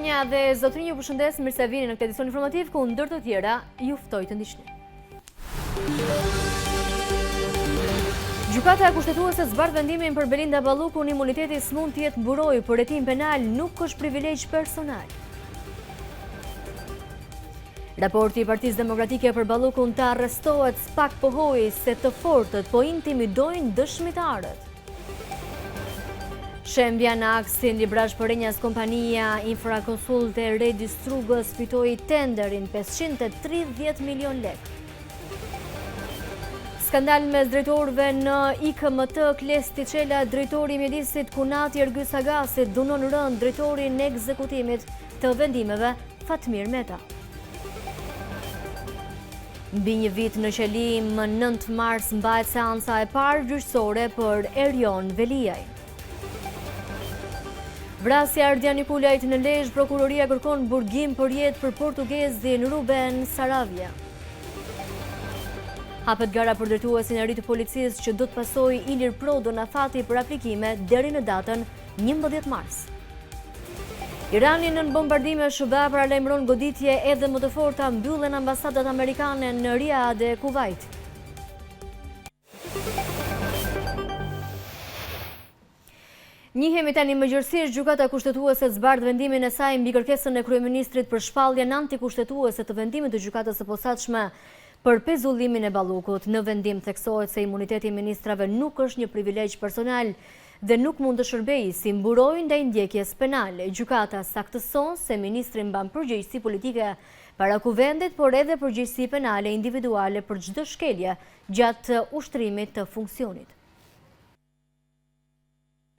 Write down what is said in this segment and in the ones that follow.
Zonja dhe zotrinj, ju përshëndes, mirë se vini në këtë edicion informativ ku ndër të tjera ju ftoj të ndiqni. Gjykata e kushtetuese zbardh vendimin për Belinda Ballukun, imuniteti s'mund të jetë mburoj, por hetim penal nuk është privilegj personal. Raporti i Partisë Demokratike për Ballukun të arrestohet s'pak pohoi se të fortët po intimidojnë dëshmitarët. Shembja në aksin Librash Përenjas kompania Infrakonsulte Redis Strugës fitoi tenderin 530 milion lek. Skandal mes drejtorëve në IKMT, Klesti Çela, drejtori i mjedisit Kunati Ergys Agasit, dhunon rënd drejtorin e ekzekutimit të vendimeve Fatmir Meta. Mbi një vit në qelim, 9 mars mbahet seansa e parë gjyqësore për Erjon Veliaj. Vrasja Erdian Nikulajt në Lezhë, prokuroria kërkon burgim për jetë për portugezin Ruben Saravia. Hapet gara për drejtuesin e ri të policisë që do të pasojë Ilir Prodo në afati për aplikime deri në datën 11 mars. Irani nën bombardime SBA paralajmëron goditje edhe më të forta mbyllen ambasadat amerikane në Riyadh dhe Kuvajt. Njihemi tani më gjërësisht, gjykata kushtetuese zbardh vendimin e saj mbi kërkesën e kryeministrit për shpalljen antikushtetuese të vendimit të gjykatës së posaçme për pezullimin e Ballukut. Në vendim theksohet se imuniteti i ministrave nuk është një privilegj personal dhe nuk mund të shërbejë si mburojë ndaj ndjekjes penale. Gjykata saktëson se ministri mban përgjegjësi politike para kuvendit, por edhe përgjegjësi penale individuale për çdo shkelje gjatë ushtrimit të funksionit.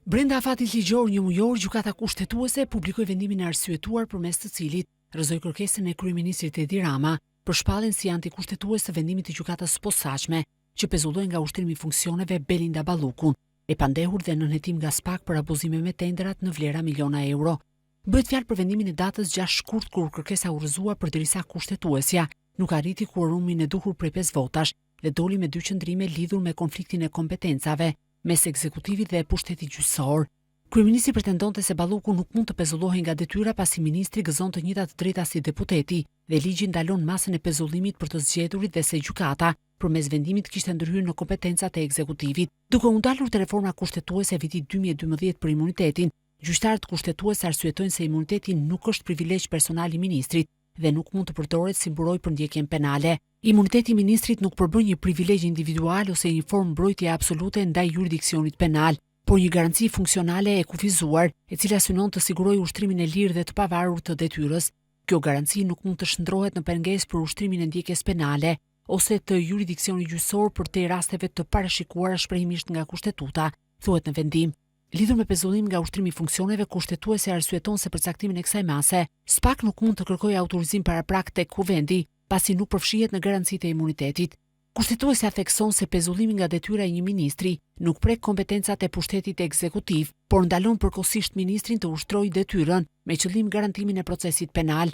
Brenda afatit ligjor një mujor, gjykata kushtetuese publikoi vendimin e arsyetuar përmes të cilit rrëzoi kërkesën e kryeministrit Edi Rama për shpalljen si antikushtetues të vendimit të gjykatës së posaçme që pezulloi nga ushtrimi i funksioneve Belinda Ballukun, e pandehur dhe nënhetim nga SPAK për abuzime me tenderat në vlera miliona euro. Bëhet fjalë për vendimin e datës 6 shkurt kur kërkesa u rrëzua përderisa kushtetuesja nuk arriti kuorumin e duhur prej 5 votash dhe doli me 2 qëndrime lidhur me konfliktin e kompetencave mes ekzekutivit dhe pushtetit gjyqësor. Kryeministri pretendonte se Balluku nuk mund të pezullohej nga detyra pasi ministri gëzon të njëjtat drejta si deputeti dhe ligji ndalon masën e pezullimit për të zgjedhurit dhe se gjykata përmes vendimit kishte ndërhyrë në kompetencat e ekzekutivit. Duke u ndalur te reforma kushtetuese e vitit 2012 për imunitetin, gjyqtarët kushtetues arsyetojnë se imuniteti nuk është privilegj personal i ministrit dhe nuk mund të përdoret si mburojë për ndjekjen penale. Imuniteti i ministrit nuk përbën një privilegj individual ose një formë mbrojtje absolute ndaj jurisdiksionit penal, por një garanci funksionale e kufizuar, e cila synon të sigurojë ushtrimin e lirë dhe të pavarur të detyrës. Kjo garanci nuk mund të shndrohet në pengesë për ushtrimin e ndjekjes penale ose të jurisdiksionit gjyqësor për te rasteve të parashikuara shprehimisht nga kushtetuta, thuhet në vendim. Lidhur me pezullim nga ushtrimi i funksioneve, kushtetuesi arsyeton se për caktimin e kësaj mase, SPAK nuk mund të kërkojë autorizim paraprak tek kuvendi, pasi nuk përfshihet në garancitë e imunitetit. Kushtetuesja thekson se pezullimi nga detyra e një ministri nuk prek kompetencat e pushtetit ekzekutiv, por ndalon përkohësisht ministrin të ushtrojë detyrën me qëllim garantimin e procesit penal.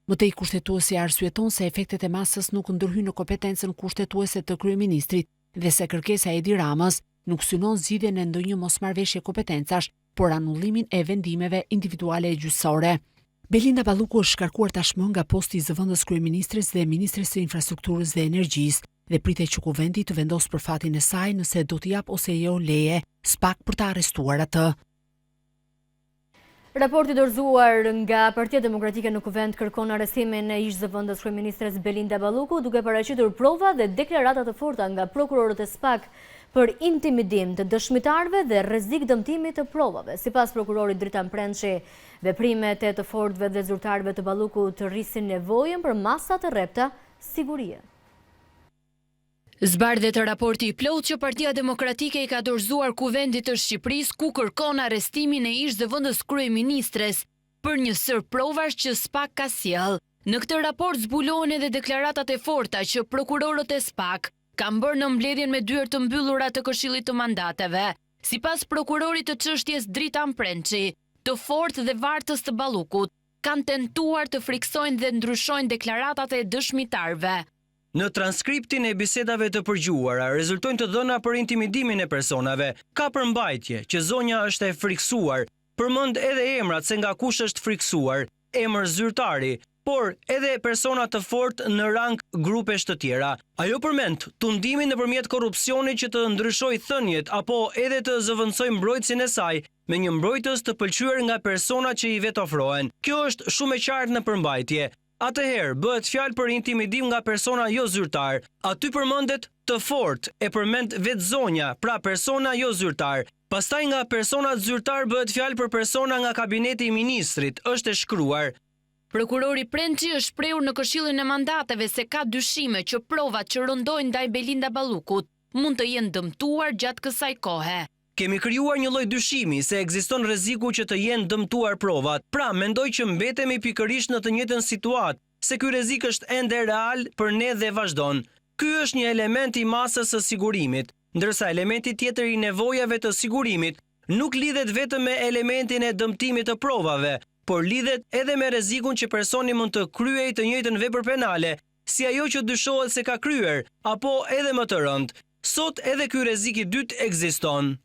Mëtej kushtetuesi arsyeton se efektet e masës nuk ndërhyjnë në kompetencën kushtetuese të kryeministrit dhe se kërkesa e Edi Ramës nuk synon zgjidhjen e ndonjë mosmarrëveshje kompetencash, por anullimin e vendimeve individuale e gjyqësore. Belinda Balluku është shkarkuar tashmë nga posti i zëvendës kryeministres dhe ministres së infrastrukturës dhe energjisë dhe pritet që kuvendi të vendosë për fatin e saj nëse do t'i jap ose jo leje SPAK për të arrestuar atë. Raporti dorëzuar nga Partia Demokratike në Kuvend kërkon arrestimin e ish-zëvendës kryeministres Belinda Balluku, duke paraqitur prova dhe deklarata të forta nga prokurorët e SPAK për intimidim të dëshmitarëve dhe rrezik dëmtimi të provave. Sipas prokurorit Dritan Prençi, veprimet e të fortëve dhe zyrtarëve të Ballukut të rrisin nevojën për masa të rrepta sigurie. Zbardhet raporti i plotë që Partia Demokratike i ka dorëzuar Kuvendit të Shqipërisë, ku kërkon arrestimin e ish-zëvendës kryeministres për një sër provash që SPAK ka sjell. Në këtë raport zbulohen edhe deklaratat e forta që prokurorët e SPAK kanë bërë në mbledhjen me dyert të mbyllura të Këshillit të Mandateve. Sipas prokurorit të çështjes Dritan Prençi, të fortë dhe vartës të Ballukut kanë tentuar të friksojnë dhe ndryshojnë deklaratat e dëshmitarëve. Në transkriptin e bisedave të përgjuara rezultojnë të dhëna për intimidimin e personave. Ka përmbajtje që zonja është e friksuar, përmend edhe emrat se nga kush është friksuar, emër zyrtari, por edhe persona të fortë në rang grupesh të tjera. Ajo përmend tundimin nëpërmjet korrupsionit që të ndryshoj thënjet apo edhe të zëvendësoj mbrojtësin e saj me një mbrojtës të pëlqyer nga persona që i vet ofrohen. Kjo është shumë e qartë në përmbajtje. Atëherë bëhet fjalë për intimidim nga persona jo zyrtar. Aty përmendet të fortë, e përmend vetë zonja, pra persona jo zyrtar. Pastaj nga personat zyrtar bëhet fjalë për persona nga kabineti i ministrit, është e shkruar. Prokurori Prençi është shprehur në Këshillin e Mandateve se ka dyshime që provat që rëndojnë ndaj Belinda Ballukut mund të jenë dëmtuar gjatë kësaj kohe. Kemi krijuar një lloj dyshimi se ekziston rreziku që të jenë dëmtuar provat. Pra, mendoj që mbetemi pikërisht në të njëjtën situatë, se ky rrezik është ende real për ne dhe vazhdon. Ky është një element i masës së sigurimit, ndërsa elementi tjetër i nevojave të sigurimit nuk lidhet vetëm me elementin e dëmtimit të provave, por lidhet edhe me rrezikun që personi mund të kryejë të njëjtën vepër penale, si ajo që dyshohet se ka kryer, apo edhe më të rëndë. Sot edhe ky rrezik i dytë ekziston.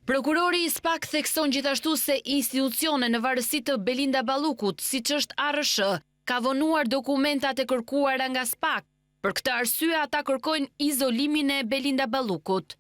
Prokurori i SPAK thekson gjithashtu se institucione në varësi të Belinda Ballukut, siç është ARSH, ka vonuar dokumentat e kërkuara nga SPAK. Për këtë arsye ata kërkojnë izolimin e Belinda Ballukut.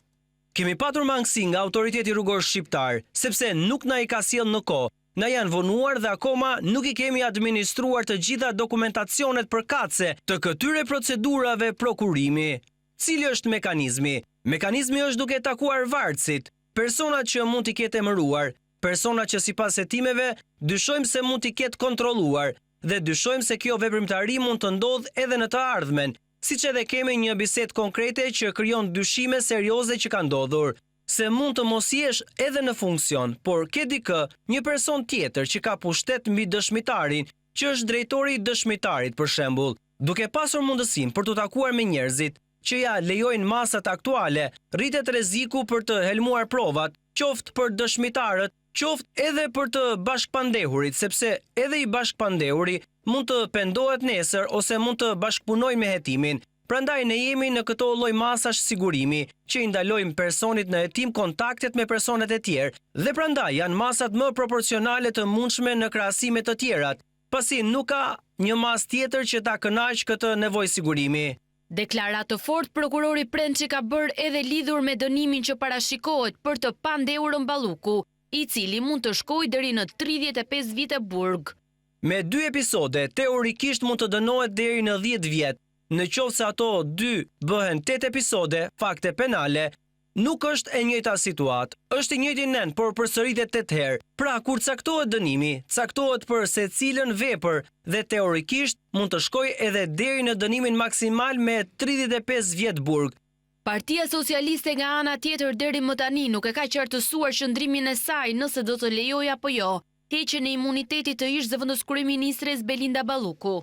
Kemi patur mangësi nga autoriteti rrugor shqiptar, sepse nuk na i ka sjellë në kohë. Na janë vonuar dhe akoma nuk i kemi administruar të gjitha dokumentacionet përkatëse të këtyre procedurave prokurimi. Cili është mekanizmi? Mekanizmi është duke takuar varësit, personat që mund t'i ketë emëruar, personat që sipas hetimeve dyshojmë se mund t'i ketë kontrolluar dhe dyshojmë se kjo veprimtari mund të ndodhë edhe në të ardhmen, siç edhe kemi një bisedë konkrete që krijon dyshime serioze që kanë ndodhur. Se mund të mos jesh edhe në funksion, por ke dikë, një person tjetër që ka pushtet mbi dëshmitarin, që është drejtori i dëshmitarit për shembull, duke pasur mundësinë për të takuar me njerëzit që ja lejojnë masat aktuale, rritet rreziku për të helmuar provat, qoftë për dëshmitarët, qoftë edhe për të bashkëpandehurit, sepse edhe i bashkëpandehuri mund të pendohet nesër ose mund të bashkëpunojë me hetimin. Prandaj ne jemi në këto lloj masash sigurimi, që i ndalojmë personit në hetim kontaktet me personat e tjerë, dhe prandaj janë masat më proporcionale të mundshme në krahasim me të tjerat, pasi nuk ka një mas tjetër që ta kënaq këtë nevojë sigurimi. Deklaratë të fortë prokurori Prençi ka bërë edhe lidhur me dënimin që parashikohet për të pandehurën Balluku, i cili mund të shkojë deri në 35 vite burg. Me 2 episode, teorikisht mund të dënohet deri në 10 vjet. Në qoftë se ato 2 bëhen 8 episode, fakte penale, nuk është e njëjta situatë. Është i njëjti nen, por përsëritet 8 herë. Pra, kur caktohet dënimi, caktohet për secilën vepër dhe teorikisht mund të shkojë edhe deri në dënimin maksimal me 35 vjet burg. Partia Socialiste nga ana tjetër deri më tani nuk e ka qartësuar qëndrimin e saj nëse do të lejojë apo jo heqjen e imunitetit të ish zëvendës kryeministres Belinda Balluku.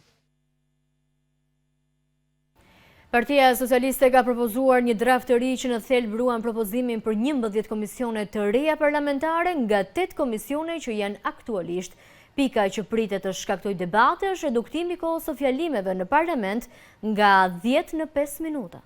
Partia Socialiste ka propozuar një draft të ri që në thelb ruan propozimin për 11 komisione të reja parlamentare nga 8 komisione që janë aktualisht. Pika që pritet të shkaktoj debate është reduktimi i kohës së fjalimeve në parlament nga 10 në 5 minuta.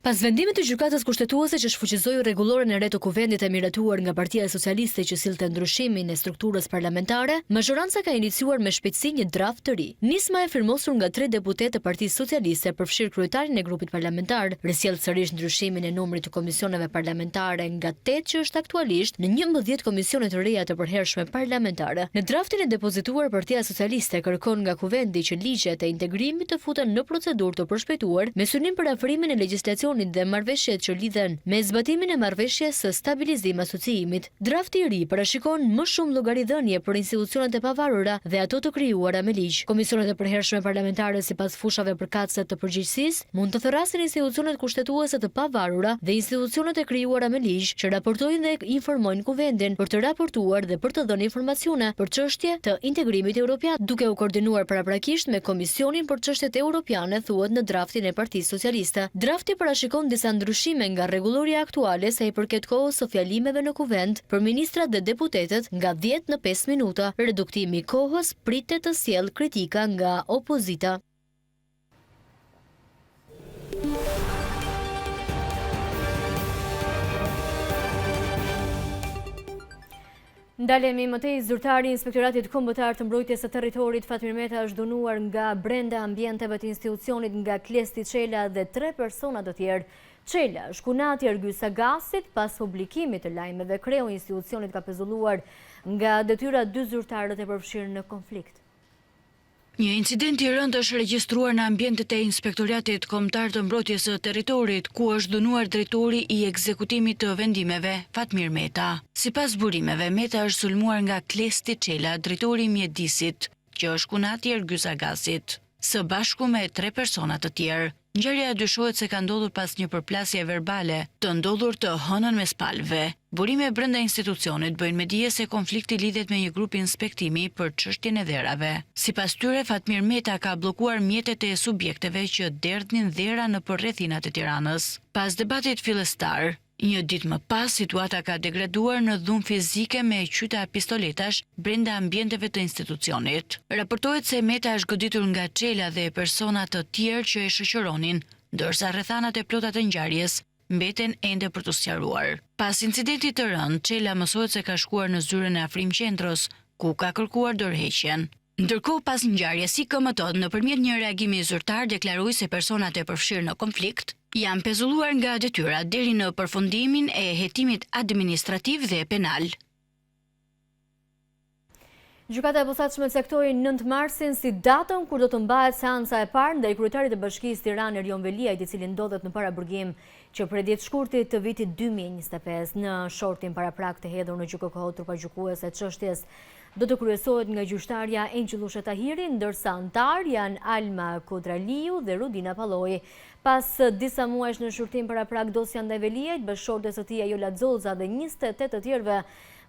Pas vendimit të gjykatës kushtetuese që shfuqizoi rregulloren e re të kuvendit e miratuar nga Partia Socialiste që sillte ndryshimin e strukturës parlamentare, mazhoranca ka iniciuar me shpejtësi një draft të ri. Nisma e firmosur nga 3 deputetë të Partisë Socialiste përfshir kryetarin e grupit parlamentar, risjell sërish ndryshimin e numrit të komisioneve parlamentare nga 8 që është aktualisht në 11 komisione të reja të përhershme parlamentare. Në draftin e depozituar, Partia Socialiste kërkon nga kuvendi që ligjet e integrimit të futen në procedurë të përshpejtuar me synim për afrimin e legjislacionit dhe marrëveshjet që lidhen me zbatimin e marrëveshjes së stabilizim asociimit. Drafti i ri parashikon më shumë llogaridhënie për institucionet e pavarura dhe ato të krijuara me ligj. Komisionet e përhershme parlamentare sipas fushave përkatëse të përgjegjësisë mund të thërrasin institucionet kushtetuese të pavarura dhe institucionet e krijuara me ligj që raportojnë dhe informojnë kuvendin për të raportuar dhe për të dhënë informacione për çështje të integrimit evropian, duke u koordinuar paraprakisht me Komisionin për çështjet europiane, thuhet në draftin e Partisë Socialiste. Drafti shikon disa ndryshime nga rregulloria aktuale sa i përket kohës së fjalimeve në kuvend për ministrat dhe deputetët nga 10 në 5 minuta. Reduktimi i kohës pritet të sjellë kritika nga opozita. Ndalemi më tej, zyrtari i Inspektoratit Kombëtar të Mbrojtjes së Territorit Fatmir Meta është dënuar nga brenda ambienteve të institucionit nga Klesti Çela dhe 3 persona të tjerë. Çela, shkunati Ergysa Gasit, pas publikimit të lajmeve, kreu i institucionit ka pezulluar nga detyra 2 zyrtarët e përfshirë në konflikt. Një incident i rëndë është regjistruar në ambientet e Inspektoratit Kombëtar të Mbrojtjes së Territorit, ku është dënuar drejtori i ekzekutimit të vendimeve, Fatmir Meta. Sipas burimeve, Meta është sulmuar nga Klesti Çela, drejtori i mjedisit, që është shkunati Ergysa Gasit, së bashku me 3 persona të tjerë. Ngjarja dyshohet se ka ndodhur pas një përplasje verbale të ndodhur të hënën mes palëve. Burime brenda institucionit bëjnë me dije se konflikti lidhet me një grup inspektimi për çështjen e dherave. Sipas tyre, Fatmir Meta ka bllokuar mjetet e subjekteve që derdhnin dhera në përrrethinat e Tiranës. Pas debatit fillestar, një ditë më pas, situata ka degraduar në dhunë fizike me qyta pistoletash brenda ambienteve të institucionit. Raportohet se Meta është goditur nga Çela dhe persona të tjerë që e shoqëronin, ndërsa rrethanat e plota të ngjarjes mbeten ende për të sqaruar. Pas incidentit të rënd, Çela mësohet se ka shkuar në zyrën e Afrim Qendrës, ku ka kërkuar dorëheqjen. Ndërkohë, pas ngjarjes, IKMT nëpërmjet një reagimi zyrtar deklaroi se personat e përfshirë në konflikt janë pezulluar nga detyra deri në përfundimin e hetimit administrativ dhe penal. Gjykata e posaçme caktoi 9 marsin si datën kur do të mbahet seanca e parë ndaj kryetarit të Bashkisë Tiranë Erjon Veliajt, i cili ndodhet në paraburgim që prej 10 shkurtit të vitit 2025 në shortin paraprak të hedhur në GJKK trupagjykuese e çështjes do të kryesohet nga gjyqtarja Engjullusha Tahiri, ndërsa antar janë Alma Kodraliu dhe Rudina Palloi. Pas disa muajsh në shurtim paraprak dosja ndaj Veliajt, bashkëshortes së tij Ajola Xoza dhe 28 të tjerëve,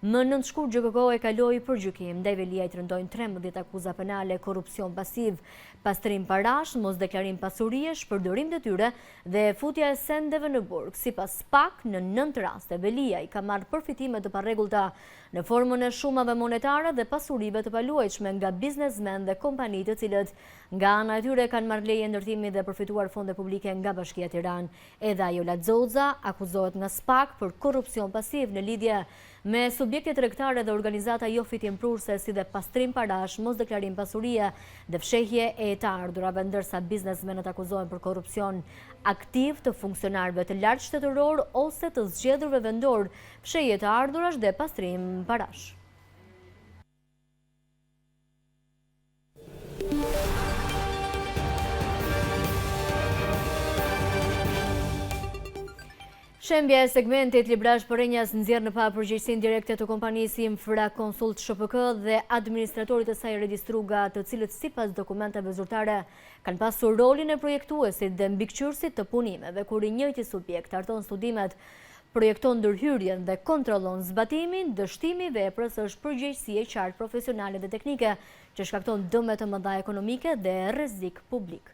më 9 shkurt GJKK e kaloi për gjykim. Ndaj Veliajt rëndojnë 13 akuza penale, korrupsion pasiv, pastrim parash, mosdeklarim pasurie, shpërdorim detyre dhe futja e sendeve në burg. Sipas PAK, në 9 raste Veliaj ka marrë përfitime të parregullta në formën e shumave monetare dhe pasurive të paluajtshme nga biznesmen dhe kompani të cilët nga ana e tyre kanë marrë leje ndërtimi dhe përfituar fonde publike nga Bashkia e Tiranë. Edhe Ajola Xoza akuzohet nga SPAK për korrupsion pasiv në lidhje me subjekte tregtare dhe organizata jo fitimprurse, si dhe pastrim parash, mosdeklarim pasurie dhe fshehje e të ardhurave, ndërsa biznesmenët akuzohen për korrupsion aktiv të funksionarëve të lartë shtetëror ose të zgjedhurve vendor, fshehje të ardhurash dhe pastrim parash. Shembja e segmentit Librash Përrenjas nxjerr në pa përgjegjësinë direkte të kompanisë Infraconsult SHPK dhe administratorit të saj registruga, të cilët sipas dokumenteve zyrtare kanë pasur rolin e projektuesit dhe mbikëqyrësit të punimeve, kur i njëjti subjekt harton studimet, projekton ndërhyrjen dhe kontrollon zbatimin, dështimi i veprës është përgjegjësi e qartë profesionale dhe teknike që shkakton dëme të mëdha ekonomike dhe rrezik publik.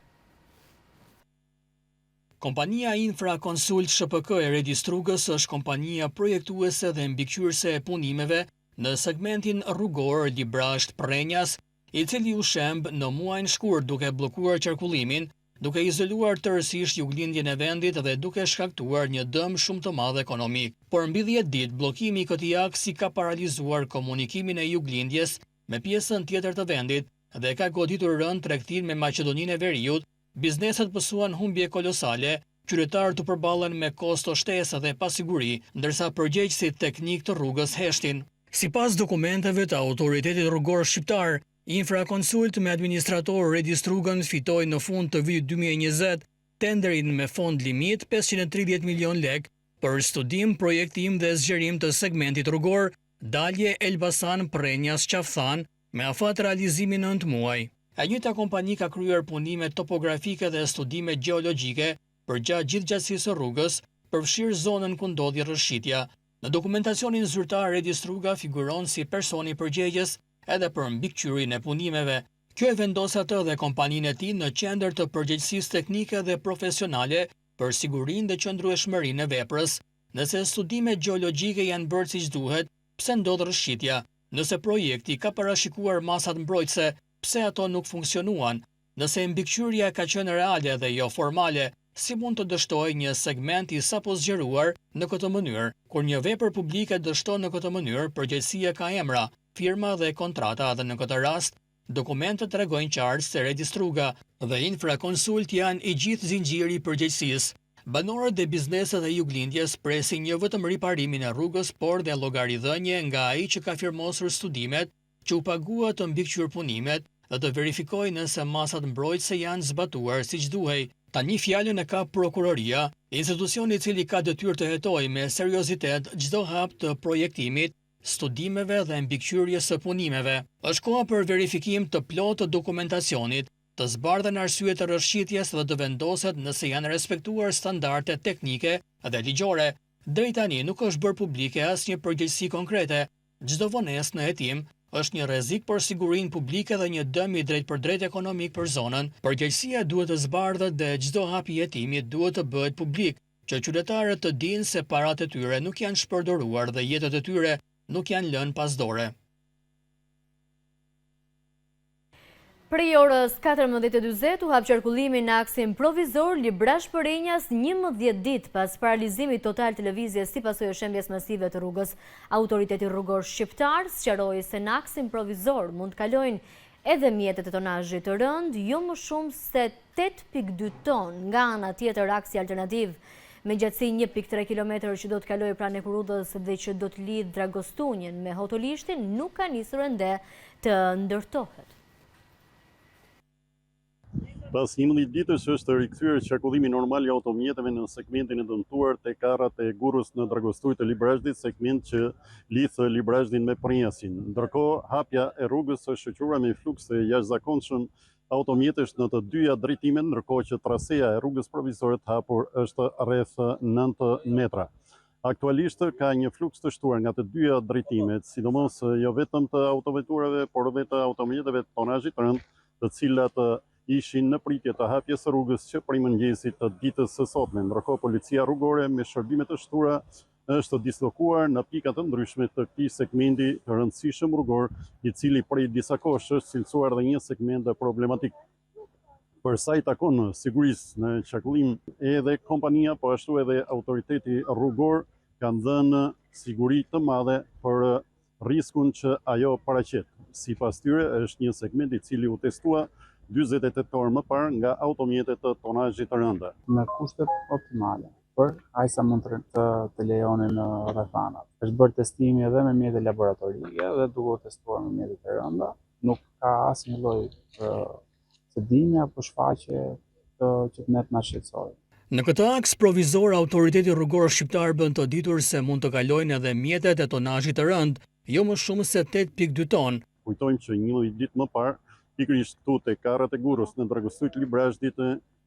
Kompania Infraconsult SHPK e registrugës është kompania projektuese dhe mbikëqyrëse e punimeve në segmentin rrugor Librash Përrenjas, i cili u shemb në muajin shkurt duke bllokuar qarkullimin, duke izoluar tërësisht juglindjen e vendit dhe duke shkaktuar një dëm shumë të madh ekonomik. Por mbi 10 ditë bllokimi i këtij aksi ka paralizuar komunikimin e juglindjes me pjesën tjetër të vendit dhe ka goditur rënd tregtinë me Maqedoninë e Veriut. Bizneset pësuan humbje kolosale, qytetarët u përballen me kosto shtesë dhe pasiguri, ndërsa përgjegjësit teknik të rrugës heshtin. Sipas dokumenteve të autoritetit rrugor shqiptar, Infraconsult me administrator registrugën fitoi në fund të vitit 2020 tenderin me fond limit 530 milion lek për studim, projektim dhe zgjerim të segmentit rrugor dalje Elbasan Përrenjas Qafthan me afat realizimin në 9 muaj. E njëjta kompani ka kryer punime topografike dhe studime gjeologjike përgjatë gjithë gjatësisë së rrugës, përfshirë zonën ku ndodhi rrëshqitja. Në dokumentacionin zyrtar Registruga figuron si personi përgjegjës edhe për mbikëqyrjen e punimeve. Kjo e vendos atë dhe kompaninë e tij në qendër të përgjegjësisë teknike dhe profesionale për sigurinë dhe qëndrueshmërinë e veprës. Nëse studimet gjeologjike janë bërë siç duhet, pse ndodh rrëshqitja? Nëse projekti ka parashikuar masat mbrojtëse, pse ato nuk funksionuan? Nëse mbikëqyrja ka qenë reale dhe jo formale, si mund të dështojë një segment i sapo zgjeruar në këtë mënyrë. Kur një vepër publike dështon në këtë mënyrë, përgjegjësia ka emra, firma dhe kontrata dhe në këtë rast, dokumentet tregojnë qartë se Registruga dhe Infraconsult janë i gjithë zinxhiri i përgjegjësisë. Banorët e bizneset e Juglindjes presin jo vetëm riparimin e rrugës, por dhe llogaridhënie nga ai që ka firmosur studimet, që u pagua të mbikëqyr punimet dhe të verifikojë nëse masat mbrojtëse janë zbatuar siç duhej. Tani fjalën e ka prokuroria, institucioni i cili ka detyrë të hetojë me seriozitet çdo hap të projektimit, studimeve dhe mbikëqyrjes së punimeve. Është koha për verifikim të plotë të dokumentacionit, të zbardhen arsyet të rrëshqitjes dhe të vendoset nëse janë respektuar standardet teknike dhe ligjore. Deri tani nuk është bërë publike asnjë përgjegjësi konkrete. Çdo vonesë në hetim është një rrezik për sigurinë publike dhe një dëm i drejtpërdrejt ekonomik për zonën. Përgjegjësia duhet të zbardhet dhe çdo hap i hetimit duhet të bëhet publik, që qytetarët të dinë se paratë e tyre nuk janë shpërdoruar dhe jetët e tyre nuk janë lënë pasdore. Prej orës 14:40 u hap qarkullimi në aksin provizor Librash-Përenjas 11 ditë pas paralizimit total të lëvizjes si pasojë e shembjes masive të rrugës. Autoriteti rrugor shqiptar sqaroi se në aksin provizor mund të kalojnë edhe mjetet e tonazhit të rënd, jo më shumë se 8.2 ton. Nga ana tjetër, aksi alternativ me gjatësi 1.3 km që do të kalojë pranë Kurudhës dhe që do të lidh Dragostunjen me Hotolishtin nuk ka nisur ende të ndërtohet. Pas 11 ditësh është rikthyer qarkullimi normal i automjeteve në segmentin e dëmtuar tek arrat e Gurrës në Dragostuj të Librashtit, segment që lidh Librashtin me Prenjasin. Ndërkohë, hapja e rrugës është shoqëruar me fluks të jashtëzakonshëm automjetesh në të dyja drejtimet, ndërkohë që traseja e rrugës provizore të hapur është rreth 9 metra. Aktualisht ka një fluks të shtuar nga të dyja drejtimet, sidomos jo vetëm të autoveturave, por edhe të automjeteve tonazhit të rënd, të cilat ishin në pritje të hapjes së rrugës që prej mëngjesit të ditës së sotme. Ndërkohë, policia rrugore me shërbime të shtura është dislokuar në pikat të ndryshme të këtij segmenti të rëndësishëm rrugor, i cili prej disa kohësh është cilësuar dhe një segment problematik. Për sa i takon sigurisë në qarkullim, edhe kompania, po ashtu edhe autoriteti rrugor kanë dhënë siguri të madhe për riskun që ajo paraqet. Sipas tyre, është një segment i cili u testua 48 orë më parë nga automjetet të tonazhit të rëndë. Në kushtet optimale, për aq sa mund të lejonin rrethanat. Është bërë testimi edhe me mjete laboratorike dhe duhet testuar me mjete të rënda. Nuk ka asnjë lloj cedimi apo shfaqje që të na shqetësojë. Në këtë aks provizor, autoriteti rrugor shqiptar bën të ditur se mund të kalojnë edhe mjetet e tonazhit të rënd, jo më shumë se 8.2 ton. Kujtojmë që 11 ditë më parë, pikërisht këtu tek arrat e Gurrës në Dragostuj të Librashtit,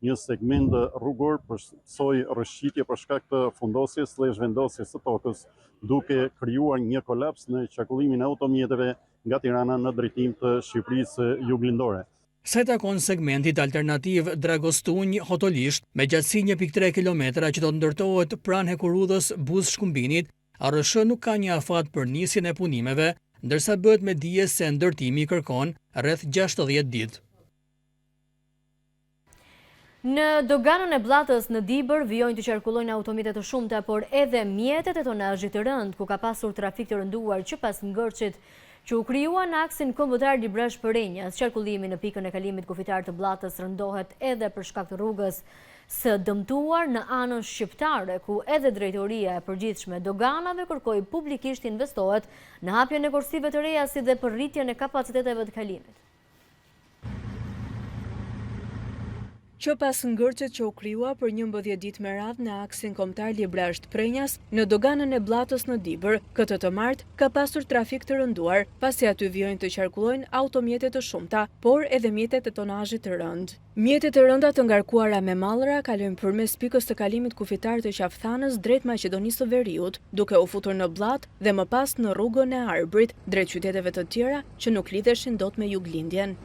një segment rrugor përsoi rrëshqitje për shkak të fundosjes dhe zhvendosjes së tokës, duke krijuar një kolaps në qarkullimin e automjeteve nga Tirana në drejtim të Shqipërisë juglindore. Sa i takon segmentit alternativ Dragostunj-Hotolisht, me gjatësi 1.3 km që do të ndërtohet pranë Hekurudhës Buzë-Shkumbinit, ARSH nuk ka një afat për nisjen e punimeve, ndërsa bëhet me dije se ndërtimi kërkon rreth 60 ditë. Në doganën e Blatës në Dibër vijojnë të qarkullojnë automjetet të shumta, por edhe mjetet e tonazhit të rënd, ku ka pasur trafik të rënduar që pas ngërçit që u krijua në aksin kombëtar Librash-Përenjas. Qarkullimi në pikën e kalimit kufitar të Blatës rëndohet edhe për shkak të rrugës së dëmtuar në anën shqiptare, ku edhe drejtoria e përgjithshme doganave kërkoi publikisht investohet në hapjen e korsive të reja si dhe për rritjen e kapaciteteve të kalimit. Që pas ngërçet që u krijua për 11 ditë me radhë në aksin kombëtar Librasht-Prenjas, në doganën e Blatës në Dibër, këtë të martë ka pasur trafik të rënduar, pasi aty vijojnë të qarkullojnë automjete të shumta, por edhe mjetet e tonazhit të rënd. Mjetet e rënda të ngarkuara me mallra kalojnë përmes pikës të kalimit kufitar të Qafthanës drejt Maqedonisë së Veriut, duke u futur në Bllatë dhe më pas në rrugën e Arbrit, drejt qyteteve të tjera që nuk lidheshin dot me Juglindjen.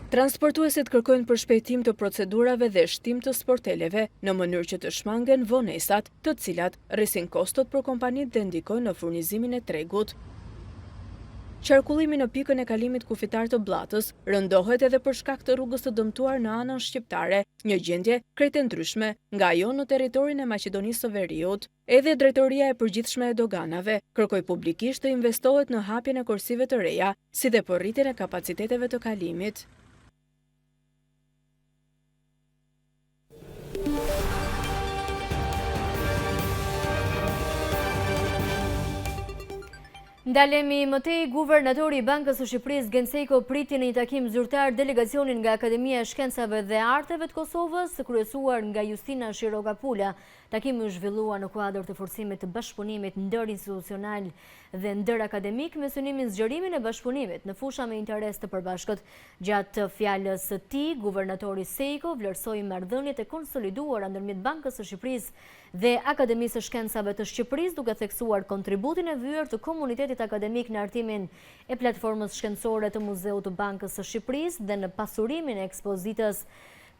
Transportuesit kërkojnë përshpejtim të procedurave dhe shtim të sporteleve në mënyrë që të shmangen vonesat, të cilat rrisin kostot për kompanitë dhe ndikojnë në furnizimin e tregut. Qarkullimi në pikën e kalimit kufitar të Blatës rëndohet edhe për shkak të rrugës të dëmtuar në anën shqiptare, një gjendje krejt e ndryshme nga ajo në territorin e Maqedonisë së Veriut. Edhe Drejtoria e Përgjithshme e Doganave kërkoi publikisht të investohet në hapjen e korsive të reja, si dhe për rritjen e kapaciteteve të kalimit. Ndalemi mëtej, guvernatori i Bankës së Shqipërisë Gensejko priti në një takim zyrtar delegacionin nga Akademia e Shkencave dhe Arteve të Kosovës, kryesuar nga Justina Shirogapula. Takimi u zhvillua në kuadër të forcimit të bashkëpunimit ndërinstitucional dhe ndërakademik me synimin zgjerimin e bashkëpunimit në fusha me interes të përbashkët. Gjatë fjalës së tij, guvernatori Sejko vlerësoi marrëdhëniet e konsoliduara ndërmjet Bankës së Shqipërisë dhe Akademisë së Shkencave të Shqipërisë, duke theksuar kontributin e vyer të komunitetit akademik në artimin e platformës shkencore të Muzeut të Bankës së Shqipërisë dhe në pasurimin e ekspozitës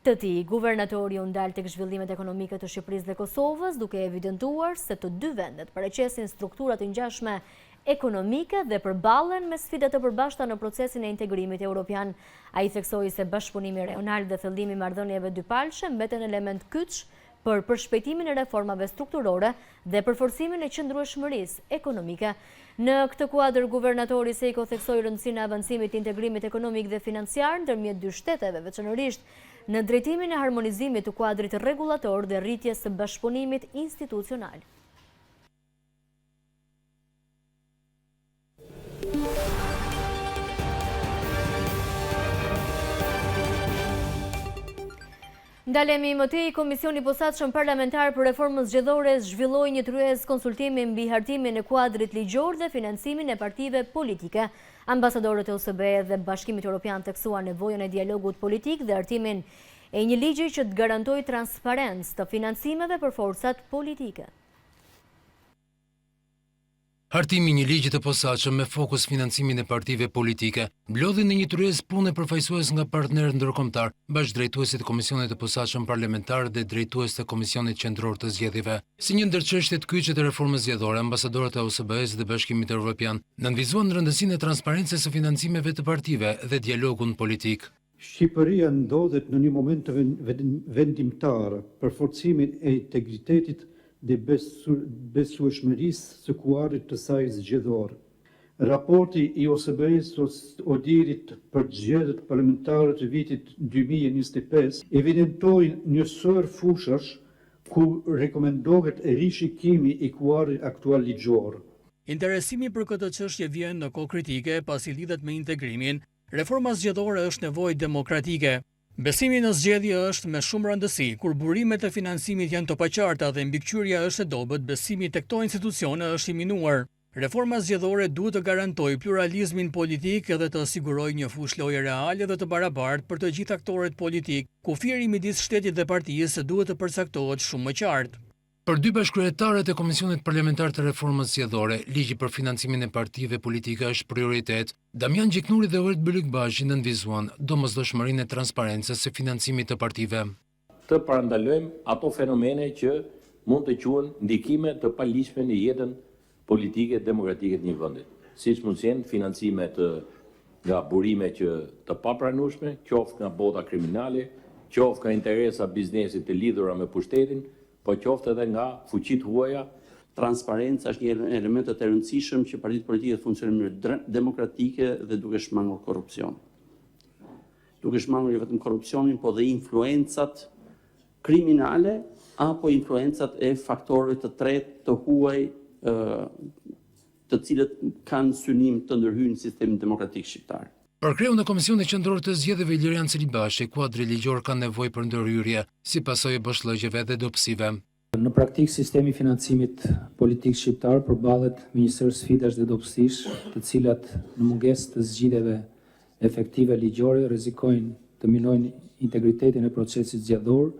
të tij. Guvernatori u ndal tek zhvillimet ekonomike të Shqipërisë dhe Kosovës, duke evidentuar se të dy vendet paraqesin struktura të ngjashme ekonomike dhe përballen me sfida të përbashkëta në procesin e integrimit evropian. Ai theksoi se bashkëpunimi rajonal dhe thellimi i marrëdhënieve dypalëshe mbeten element kyç për përshpejtimin e reformave strukturore dhe për forcimin e qëndrueshmërisë ekonomike. Në këtë kuadër, guvernatori Sejko theksoi rëndësinë e avancimit të integrimit ekonomik dhe financiar ndërmjet dy shteteve, veçanërisht në drejtimin e harmonizimit të kuadrit rregullator dhe rritjes së bashkëpunimit institucional. Ndalemi mëtej, Komisioni Posaçëm Parlamentar për Reformën Zgjedhore zhvilloi një tryezë konsultimi mbi hartimin e kuadrit ligjor dhe financimin e partive politike. Ambasadorët e OSBE dhe Bashkimit Evropian theksuan nevojën e dialogut politik dhe hartimin e një ligji që të garantojë transparencë të financimeve për forcat politike. Hartimi një ligji të posaçëm me fokus financimin e partive politike mblodhi në një tryezë pune përfaqësues nga partnerët ndërkombëtar, bashkëdrejtuesit e Komisionit të Posaçëm Parlamentar dhe drejtues të Komisionit Qendror të Zgjedhjeve. Si një ndër çështjet kyçe të reformës zgjedhore, ambasadorët e OSBE-s dhe Bashkimit Evropian nënvizuan rëndësinë e transparencës së financimeve të partive dhe dialogun politik. Shqipëria ndodhet në një moment të vendimtar për forcimin e integritetit dhe besueshmërisë së kuadrit të saj zgjedhor. Raporti i OSBE-s Odirit për zgjedhjet parlamentare të vitit 2025 evidentoi një sër fushash ku rekomendohet rishikimi i kuadrit aktual ligjor. Interesimi për këtë çështje vjen në kohë kritike pasi lidhet me integrimin. Reforma zgjedhore është nevojë demokratike. Besimi në zgjedhje është me shumë rëndësi, kur burimet e financimit janë të paqarta dhe mbikëqyrja është e dobët, besimi tek këto institucione është i minuar. Reforma zgjedhore duhet të garantojë pluralizmin politik edhe të sigurojë një fushë loje reale dhe të barabartë për të gjithë aktorët politik. Kufiri midis shtetit dhe partisë duhet të përcaktohet shumë më qartë. Për dy bashkëkryetarët e Komisionit Parlamentar të Reformës Zgjedhore, ligji për financimin e partive politike është prioritet. Damian Gjiknuri dhe Ort Bylykbashi nënvizuan domosdoshmërinë e transparencës së financimit të partive. Të parandalojmë ato fenomene që mund të quhen ndikime të paligjshme në jetën politike demokratike të një vendi, siç mund të jenë financime nga burime që të papranueshme, qoftë nga bota kriminale, qoftë nga interesa biznesit të lidhura me pushtetin, po qoftë edhe nga fuqitë huaja. Transparenca është një element të rëndësishëm që partitë politike të funksionojnë në mënyrë demokratike dhe duke shmangur korrupsion. Duke shmangur jo vetëm korrupsionin, po dhe influencat kriminale apo influencat e faktorëve të tretë të huaj të cilët kanë synim të ndërhyjnë në sistemin demokratik shqiptar. Për kreun e Komisionit Qendror të Zgjedhjeve Ilirian Celibashi, kuadri ligjor ka nevojë për ndërhyrje, si pasojë boshllëgjeve dhe dobësive. Në praktik, sistemi i financimit politik shqiptar përballet me një sër sfidash dhe dobësish, të cilat në mungesë të zgjidhjeve efektive ligjore rrezikojnë të minojnë integritetin e procesit zgjedhor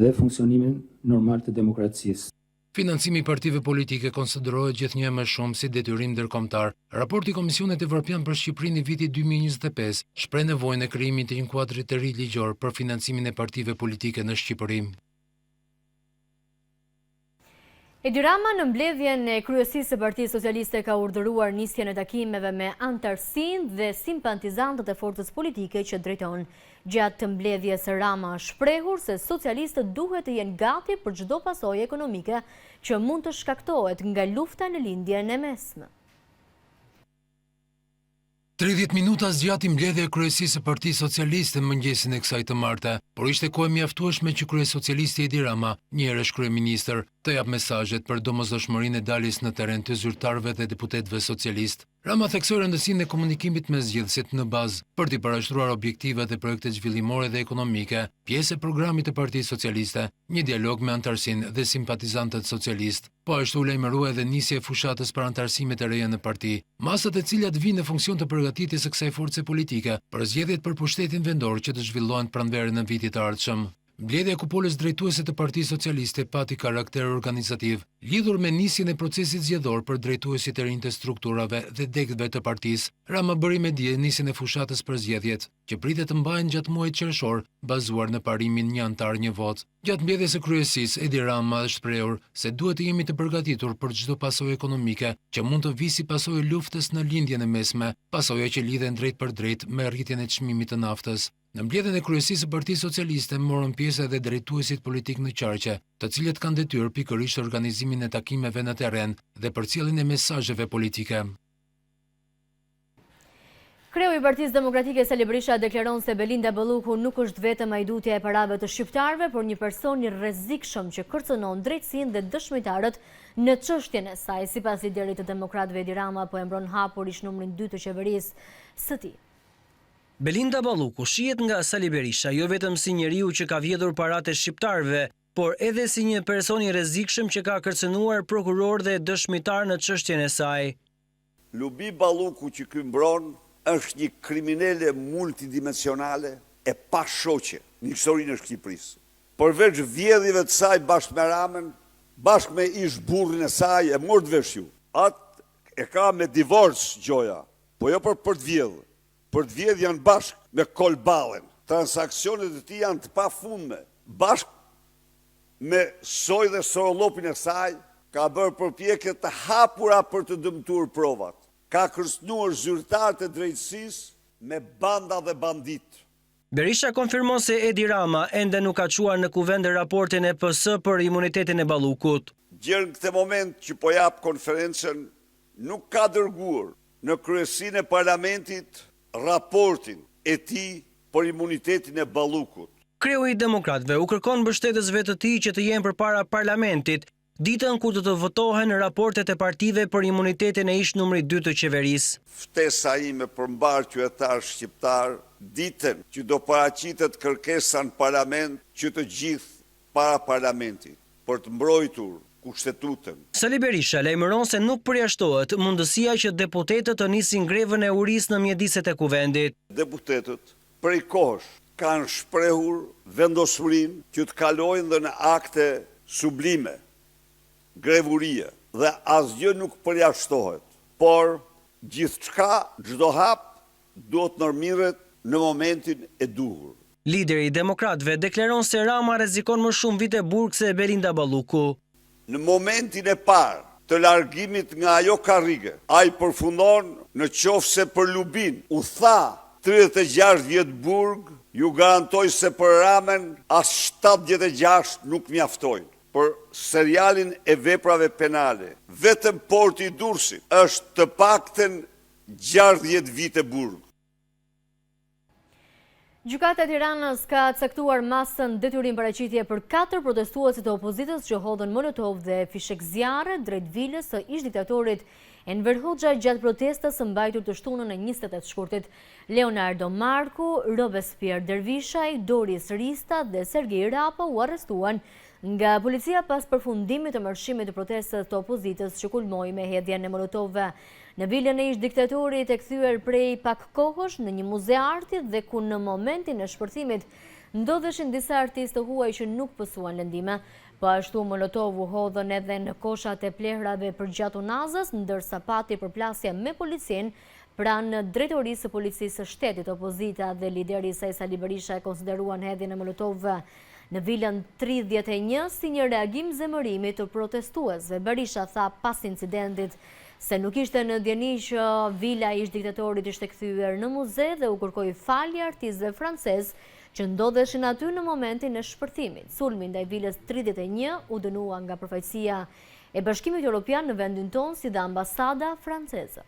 dhe funksionimin normal të demokracisë. Financimi i partive politike konsiderohet gjithnjë më shumë si detyrim ndërkombëtar. Raporti i Komisionit Evropian për Shqipërinë i vitit 2025 shpreh nevojën e krijimit të një kuadri të ri ligjor për financimin e partive politike në Shqipëri. Edi Rama në mbledhjen e kryesisë së Partisë Socialiste ka urdhëruar nisjen e takimeve me antarësinë dhe simpatizantët e forcës politike që drejton. Gjatë të mbledhjes Rama shprehur se socialistët duhet të jenë gati për çdo pasojë ekonomike që mund të shkaktohet nga lufta në lindjen e mesme. 30 minuta zgjati mbledhja e kryesisë së Partisë Socialiste mëngjesin e kësaj të marte, por ishte kohë mjaftueshme që kryesocialisti Edi Rama, një herësh kryeministër, të jap mesazhet për domosdoshmërinë e daljes në terren të zyrtarëve dhe deputetëve socialist. Rama theksoi rëndësinë e komunikimit me zgjedhësit në bazë për t'i parashtruar objektivat e projektet zhvillimore dhe ekonomike, pjesë e programit të Partisë Socialiste, një dialog me antarësinë dhe simpatizantët socialist. Po ashtu u lajmërua edhe nisja e fushatës për antarësimet e reja në parti, masat e cilat vinë në funksion të përgatitjes së kësaj force politike për zgjedhjet për pushtetin vendor që të zhvillohen pranverë në vitin e ardhshëm. Mbledhja e kupolës drejtuese të Partisë Socialiste pati karakter organizativ, lidhur me nisjen e procesit zgjedhor për drejtuesit e rinj të strukturave dhe degëve të partisë. Rama bëri me dije nisjen e fushatës për zgjedhjet, që pritet të mbahen gjatë muajit qershor, bazuar në parimin një antar një vot. Gjatë mbledhjes së kryesisë, Edi Rama është shprehur se duhet të jemi të përgatitur për çdo pasojë ekonomike që mund të vijë si pasojë luftës në lindjen e mesme, pasojë që lidhen drejt për drejt me rritjen e çmimit të naftës. Në mbledhjen e kryesisë së Partisë Socialiste morën pjesë edhe drejtuesit politik në qarqe, të cilët kanë detyrë pikërisht organizimin e takimeve në terren dhe përcjelljen e mesazheve politike. Kreu i Partisë Demokratike Sali Berisha deklaron se Belinda Balluku nuk është vetëm ajdutja e parave të shqiptarëve, por një person i rrezikshëm që kërcënon drejtsinë dhe dëshmitarët në çështjen e saj. Sipas liderit të Demokratëve Edi Rama po e mbron hapur ish numrin 2 të qeverisë së tij. Belinda Balluku shihet nga Sali Berisha jo vetëm si njeriu që ka vjedhur paratë e shqiptarëve, por edhe si një person i rrezikshëm që ka kërcënuar prokuror dhe dëshmitar në çështjen e saj. Lubi Balluku që ky mbron është një kriminale multidimensionale e pashoqe në historinë e Shqipërisë. Përveç vjedhjeve të saj bashkë me Ramën, bashkë me ish burrin e saj, e mor të vesh ju. Atë e ka me divorc gjoja, po jo për të vjedhur. Për të vjedhë janë bashkë me Kolballen. Transakcionet e tij janë të pafundme. Bashkë me Soj dhe Sorolopin e saj, ka bërë përpjekje të hapura për të dëmtuar provat. Ka kërcënuar zyrtarët e drejtësisë me banda dhe bandit. Berisha konfirmon se Edi Rama ende nuk ka çuar në kuvend raportin e PS për imunitetin e Ballukut. Gjë në këtë moment që po jap konferencën, nuk ka dërguar në kryesinë e parlamentit raportin e tij për imunitetin e Ballukut. Kreu i Demokratëve u kërkon mbështetësve të tij që të jenë përpara parlamentit ditën kur të votohen raportet e partive për imunitetin e ish numri 2 të qeverisë. Ftesa ime për mbar qytetar shqiptar, ditën që do paraqitet kërkesa në parlament që të gjithë para parlamentit për të mbrojtur Kushtetutën. Sali Berisha lajmëron se nuk përjashtohet mundësia që deputetët të nisin grevën e urisë në mjediset e kuvendit. Deputetët prej kohësh kanë shprehur vendosurinë që të kalojnë dhe në akte sublime, grevurie, dhe asgjë nuk përjashtohet, por gjithçka, çdo hap duhet ndërmirret në momentin e duhur. Lideri i Demokratëve deklaron se Rama rrezikon më shumë vite burg se Belinda Balluku. Në momentin e parë të largimit nga ajo karrige, ai përfundon në qofse për Lubin u tha 36 vjet burg, ju garantoj se për Ramën as 76 nuk mjaftojnë. Për serialin e veprave penale, vetëm Porti i Durrësit është të paktën 60 vite burg. Gjykata e Tiranës ka caktuar masën detyrim paraqitje për 4 protestuesit e opozitës që hodhën molotov dhe fishek zjarre drejt vilës së ish-diktatorit Enver Hoxha gjatë protestës së mbajtur të shtunën e 28 shkurtit. Leonardo Marku, Robespierre Dervishaj, Doris Rista dhe Sergej Rapa u arrestuan nga policia pas përfundimit të marshimit të protestës të opozitës që kulmoi me hedhjen e molotovëve në vilën e ish-diktatorit e kthyer prej pak kohësh në një muze arti dhe ku në momentin e shpërthimit ndodheshin disa artistë të huaj që nuk pësuan lëndime. Po ashtu molotov u hodhën edhe në koshat e plehrave përgjatë unazës, ndërsa pati përplasje me policin pranë drejtorisë së policisë së shtetit. Opozita dhe lideri i saj Sali Berisha e konsideruan hedhjen e molotovëve në vilën 31 si një reagim zemërimi të protestuesve. Berisha tha pas incidentit se nuk ishte në dieni që vila ish diktatorit ishte kthyer në muze dhe u kërkoi falje artistëve francez që ndodheshin aty në momentin e shpërthimit. Sulmi ndaj vilës 31 u dënua nga përfaqësia e Bashkimit Evropian në vendin tonë si dhe ambasada franceze.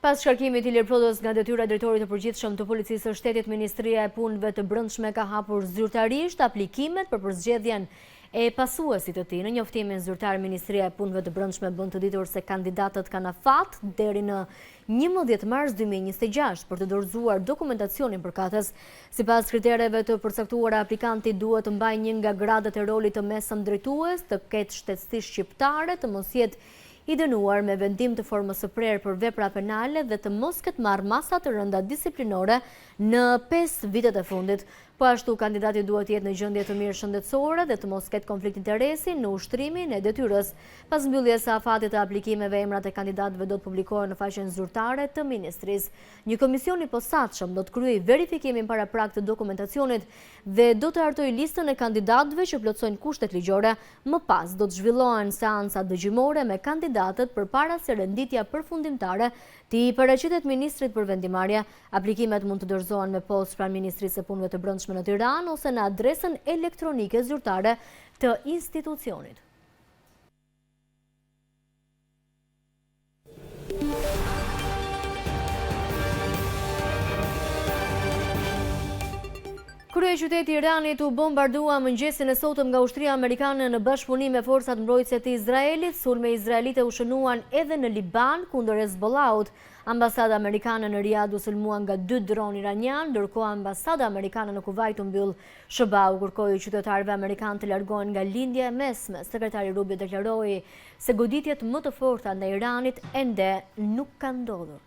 Pas shkarkimit i Ilir Prodhës nga detyra e drejtorit të përgjithshëm të Policisë së Shtetit, Ministria e Punëve të Brendshme ka hapur zyrtarisht aplikimet për përzgjedhjen e pasuesit të tij. Në njoftimin zyrtar, Ministria e Punëve të Brendshme bën të ditur se kandidatët kanë afat deri në 11 mars 2026 për të dorëzuar dokumentacionin përkatës. Sipas kritereve të përcaktuara, aplikanti duhet të mbajë një nga gradat e rolit të mesëm drejtues, të ketë shtetësi shqiptare, të mos jetë i dënuar me vendim të formës së prerë për vepra penale dhe të mos ketë marrë masa të rënda disiplinore në 5 vitet e fundit. Po ashtu, kandidati duhet jetë në gjendje të mirë shëndetësore dhe të mos ketë konflikt interesi në ushtrimin e detyrës. Pas mbylljes së afatit të aplikimeve, emrat e kandidatëve do të publikohen në faqen zyrtare të Ministrisë. Një komision i posaçëm do të kryejë verifikimin paraprak të dokumentacionit dhe do të hartojë listën e kandidatëve që plotësojnë kushtet ligjore. Më pas do të zhvillohen seanca dëgjimore me kandidatët përpara se renditja përfundimtare të i paraqitet ministrit për vendimarrje. Aplikimet mund të dorëzohen me postë pranë Ministrisë së Punëve të Brendshme në Tiranë ose në adresën elektronike zyrtare të institucionit. Kryeqyteti i Iranit u bombardua mëngjesin e sotëm nga ushtria amerikane në bashkëpunim me forcat mbrojtëse të Izraelit. Sulme izraelite u shënuan edhe në Liban kundër Hezbollahut. Ambasada amerikane në Riyadh u sulmua nga 2 dron iranian, ndërkohë ambasada amerikane në Kuvajt u mbyll. SBA u kërkoi qytetarëve amerikanë të largohen nga lindja e mesme. Sekretari Rubio deklaroi se goditjet më të forta ndaj Iranit ende nuk kanë ndodhur.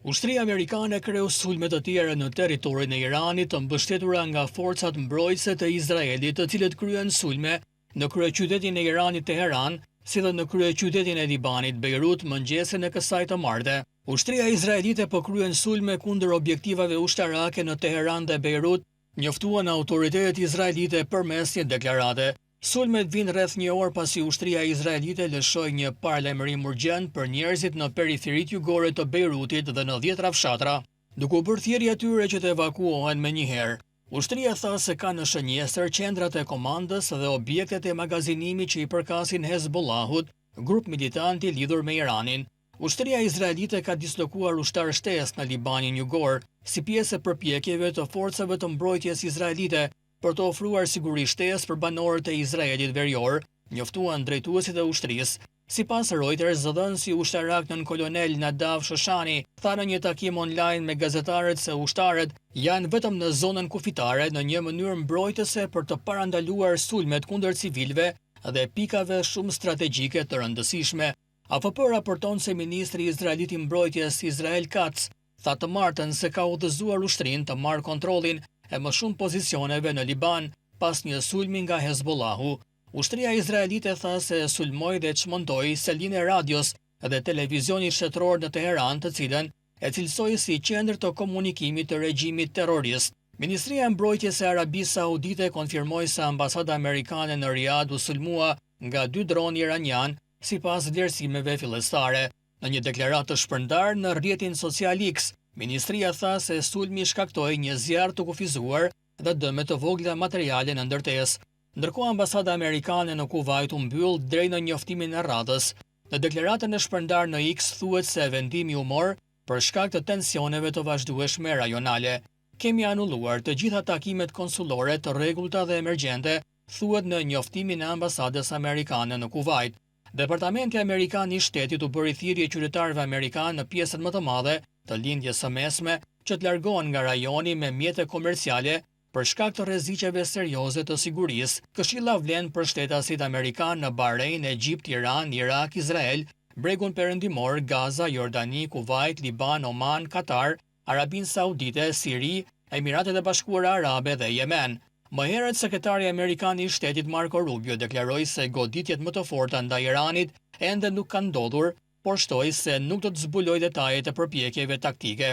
Ushtria amerikane kreu sulme të tjera në territorin e Iranit të mbështetura nga forcat mbrojtëse të Izraelit, të cilët kryen sulme në kryeqytetin e Iranit Teheran, si dhe në kryeqytetin e Libanit Beirut mëngjesin e kësaj të martë. Ushtria izraelite po kryen sulme kundër objektivave ushtarake në Teheran dhe Beirut, njoftuan autoritetet izraelite përmes një deklarate. Sulmet vinë rreth një orë pasi ushtria izraelite lëshoi një paralajmërim urgjent për njerëzit në periferitë jugore të Beirutit dhe në 10 rafshatra, duke u bërë thirrje atyre që të evakuohen menjëherë. Ushtria tha se ka në shënjestër qendrat e komandës dhe objektet e magazinimit që i përkasin Hezbollahut, grup militanti lidhur me Iranin. Ushtria izraelite ka dislokuar ushtar shtesë në Libanin jugor, si pjesë e përpjekjeve të forcave të mbrojtjes izraelite për të ofruar siguri shtesë për banorët e Izraelit verior, njoftuan drejtuesit e ushtrisë. Sipas Reuters, zëdhënësi ushtarak nën kolonel Nadav Shoshani tha në një takim online me gazetarët se ushtarët janë vetëm në zonën kufitare në një mënyrë mbrojtëse për të parandaluar sulmet kundër civilëve dhe pikave shumë strategjike të rëndësishme. AFP raporton se ministri izraelit i mbrojtjes Israel Katz tha të martën se ka udhëzuar ushtrinë të marrë kontrollin e më shumë pozicioneve në Liban pas një sulmi nga Hezbollahu. Ushtria izraelite tha se sulmoi dhe çmontoi selinë e radios dhe televizionit shtetëror në Teheran, të cilën e cilësoi si qendër të komunikimit të regjimit terrorist. Ministria e Mbrojtjes e Arabisë Saudite konfirmoi se ambasada amerikane në Riyadh u sulmua nga 2 dronë iranian sipas vlerësimeve fillestare. Në një deklaratë të shpërndar në rrjetin social X, ministria tha se sulmi shkaktoi një zjarr të kufizuar dhe dëme të vogla materiale në ndërtesë. Ndërkohë ambasada amerikane në Kuvajt u mbyll drejt në njoftimin e radhës. Në deklaratën e shpërndar në X thuhet se vendimi u mor për shkak të tensioneve të vazhdueshme rajonale. Kemi anulluar të gjitha takimet konsulore të rregullta dhe emergjente, thuhet në njoftimin e ambasadës amerikane në Kuvajt. Departamenti Amerikan i Shtetit u bëri thirrje qytetarëve amerikanë në pjesën më të madhe të lindjes së mesme që të largohen nga rajoni me mjete komerciale për shkak të rreziqeve serioze të sigurisë. Këshilla vlen për shtetasit amerikan në Bahrein, Egjipt, Iran, Irak, Izrael, Bregun Perëndimor, Gaza, Jordani, Kuvajt, Liban, Oman, Katar, Arabinë Saudite, Siri, Emiratet e Bashkuara Arabe dhe Yemen. Më herët sekretari amerikan i Shtetit Marco Rubio deklaroi se goditjet më të forta ndaj Iranit ende nuk kanë ndodhur, por shtoi se nuk do të zbulojë detajet e përpjekjeve taktike.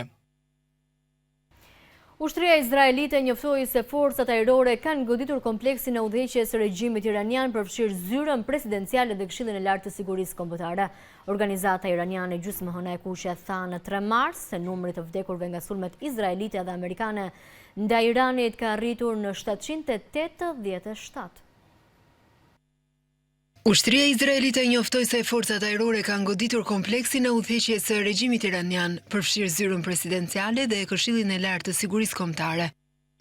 Ushtria izraelite njoftoi se forcat ajrore kanë goditur kompleksin e udhëheqjes së regjimit iranian përfshirë zyrën presidenciale dhe Këshillin e Lartë të Sigurisë Kombëtare. Organizata iraniane gjysmëhëna e kuqe tha në 3 mars se numri të vdekurve nga sulmet izraelite dhe amerikane ndaj Iranit ka arritur në 787. Ushtria izraelite njoftoi se forcat ajrore kanë goditur kompleksin e udhëheqjes së regjimit iranian, përfshirë zyrën presidenciale dhe Këshillin e Lartë të Sigurisë Kombëtare.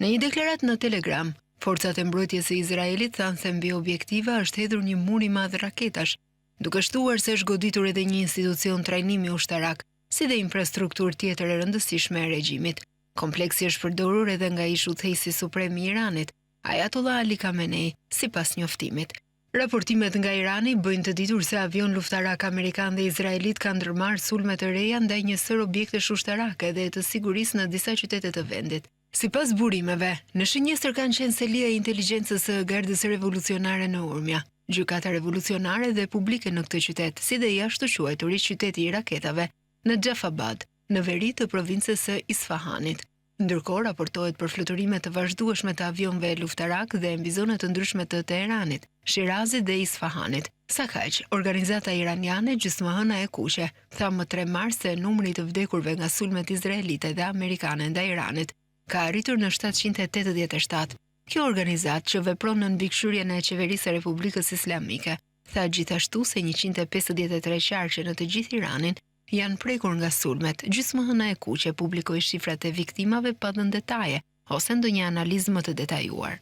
Në një deklaratë në Telegram, forcat e mbrojtjes së Izraelit thanë se mbi objektiva është hedhur një mur i madh raketash, duke shtuar se është goditur edhe një institucion trajnimi ushtarak, si dhe infrastrukturë tjetër e rëndësishme e regjimit. Kompleksi është përdorur edhe nga ish udhëheqësi suprem i Iranit, Ayatollah Ali Khamenei, sipas njoftimit. Raportimet nga Irani bëjnë të ditur se avion luftarak amerikan dhe izraelit kanë ndërmarrë sulme të reja ndaj një sër objektesh ushtarake dhe të sigurisë në disa qytete të vendit. Sipas burimeve, në shënjestër kanë qenë selia e inteligjencës së Gardës Revolucionare në Urmia, gjykata revolucionare dhe publike në këtë qytet, si dhe jashtë të quajturi qyteti i raketave në Jafabad, në veri të provincës së Isfahanit. Ndërkohë raportohet për fluturime të vazhdueshme të avionëve luftarak dhe mbi zona të ndryshme të Teheranit, Shirazit dhe Isfahanit. Sa kaq, organizata iraniane gjysmëhëna e kuqe tha më 3 mars se numri të vdekurve nga sulmet izraelite dhe amerikane ndaj Iranit ka arritur në 787. Kjo organizatë që vepron në mbikëqyrjen e Qeverisë së Republikës Islamike tha gjithashtu se 153 qarqe në të gjithë Iranin janë prekur nga sulmet. Gjysmëhëna e kuqe publikoi shifrat e viktimave pa dhënë detaje ose ndonjë analizë më të detajuar.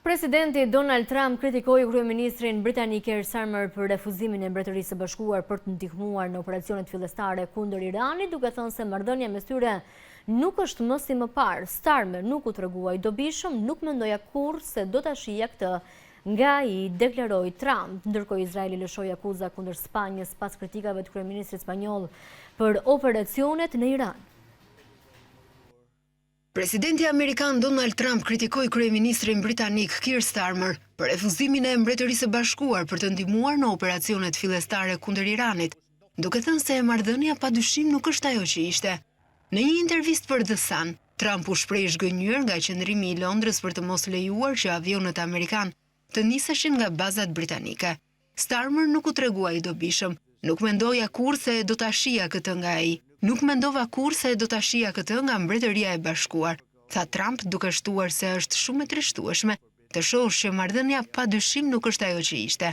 Presidenti Donald Trump kritikoi kryeministrin britanik Keir Starmer për refuzimin e Mbretërisë së Bashkuar për të ndihmuar në operacionet fillestare kundër Iranit, duke thënë se marrëdhënia mes tyre nuk është më si më parë. Starmer nuk u tregua i dobishëm, nuk mendoja kurrë se do ta shija këtë, nga i deklaroi Trump, ndërkohë Izraeli lëshoi akuza kundër Spanjës pas kritikave të kryeministrit spanjoll për operacionet në Iran. Presidenti amerikan Donald Trump kritikoi kryeministrin britanik Keir Starmer për refuzimin e Mbretërisë së Bashkuar për të ndihmuar në operacionet fillestare kundër Iranit, duke thënë se marrëdhënia padyshim nuk është ajo që ishte. Në një intervistë për The Sun, Trump u shpreh i zgënjur nga qëndrimi i Londrës për të mos lejuar që avionët amerikan të niseshin nga bazat britanike. Starmer nuk u tregua i dobishëm, nuk mendoja kurrë se do ta shija këtë nga ai. Nuk mendova kurrë se do ta shija këtë nga Mbretëria e Bashkuar, tha Trump duke shtuar se është shumë e trishtueshme të shohësh që marrëdhënia padyshim nuk është ajo që ishte.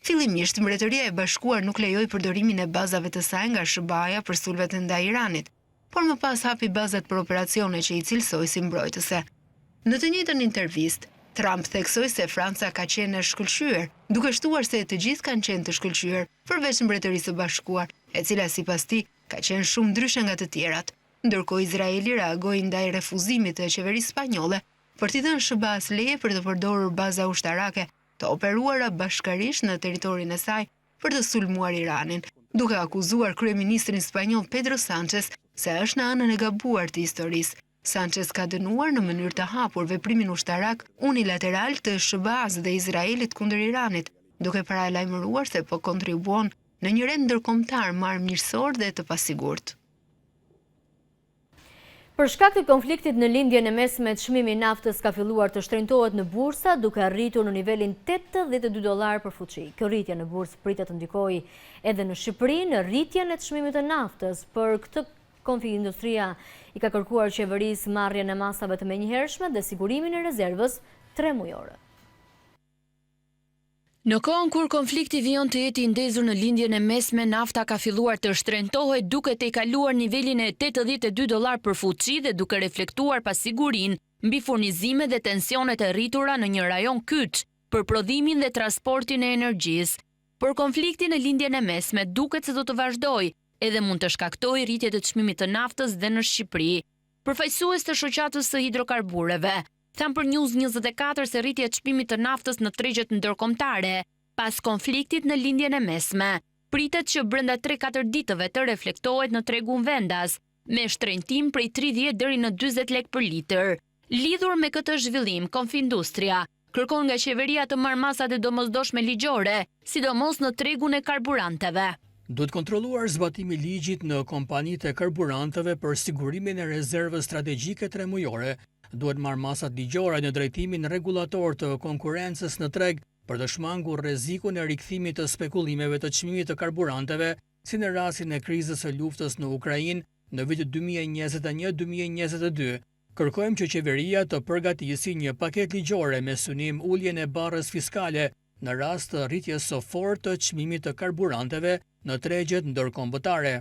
Fillimisht Mbretëria e Bashkuar nuk lejoi përdorimin e bazave të saj nga SHBA-ja për sulmet ndaj Iranit, por më pas hapi bazat për operacione që i cilësoi si mbrojtëse. Në të njëjtën intervistë, Trump theksoi se Franca ka qenë e shkëlqyer, duke shtuar se të gjithë kanë qenë të shkëlqyer, përveç Mbretërisë së Bashkuar, e cila sipas tij ka qenë shumë ndryshe nga të tjerat. Ndërkohë Izraeli reagoi ndaj refuzimit të qeverisë spanjolle për t'i dhënë SHBA-s leje për të përdorur baza ushtarake të operuara bashkërisht në territorin e saj për të sulmuar Iranin, duke akuzuar kryeministrin spanjoll Pedro Sánchez se është në anën e gabuar të historisë. Sánchez ka dënuar në mënyrë të hapur veprimin ushtarak unilateral të SHBA-s dhe Izraelit kundër Iranit, duke paralajmëruar se po kontribuon në një rend ndërkombëtar marrëmirësor dhe të pasigurt. Për shkak të konfliktit në lindjen e mesme, çmimi i naftës ka filluar të shtrenjtohet në bursa, duke arritur në nivelin $82 për fuqi. Kjo rritje në bursë pritet të ndikojë edhe në Shqipëri në rritjen e çmimit të naftës. Për këtë Konfindustria i ka kërkuar qeverisë marrjen e masave të menjëhershme dhe sigurimin e rezervës 3 mujore. Në kohën kur konflikti vijon të jetë i ndezur në lindjen e mesme, nafta ka filluar të shtrenjtohet duke të kaluar nivelin e $82 për fuqi dhe duke reflektuar pasigurinë mbi furnizime dhe tensionet e rritura në një rajon kyç për prodhimin dhe transportin e energjisë. Por konflikti në lindjen e mesme duket se do të vazhdojë, edhe mund të shkaktojë rritje të çmimit të naftës dhe në Shqipëri. Përfaqësues të shoqatës së hidrokarbureve thanë për News 24 se rritja e çmimit të naftës në tregjet ndërkombëtare pas konfliktit në lindjen e mesme pritet që brenda 3-4 ditëve të reflektohet në tregun vendas, me shtrenjtim prej 30 deri në 40 lekë për litër. Lidhur me këtë zhvillim, Konfindustria kërkon nga qeveria të marrë masat e domosdoshme ligjore, sidomos në tregun e karburanteve. Duhet kontrolluar zbatimi i ligjit në kompanitë e karburanteve për sigurimin e rezervës strategjike tremujore. Duhet marrë masat ligjore në drejtimin rregullator të konkurrencës në treg për të shmangur rrezikun e rikthimit të spekullimeve të çmimit të karburanteve, si në rastin e krizës së luftës në Ukrainë në vitin 2021-2022. Kërkojmë që qeveria të përgatisi një paketë ligjore me synim uljen e barrës fiskale në rast të rritjes së fortë të çmimit të karburanteve në tregjet ndërkombëtare.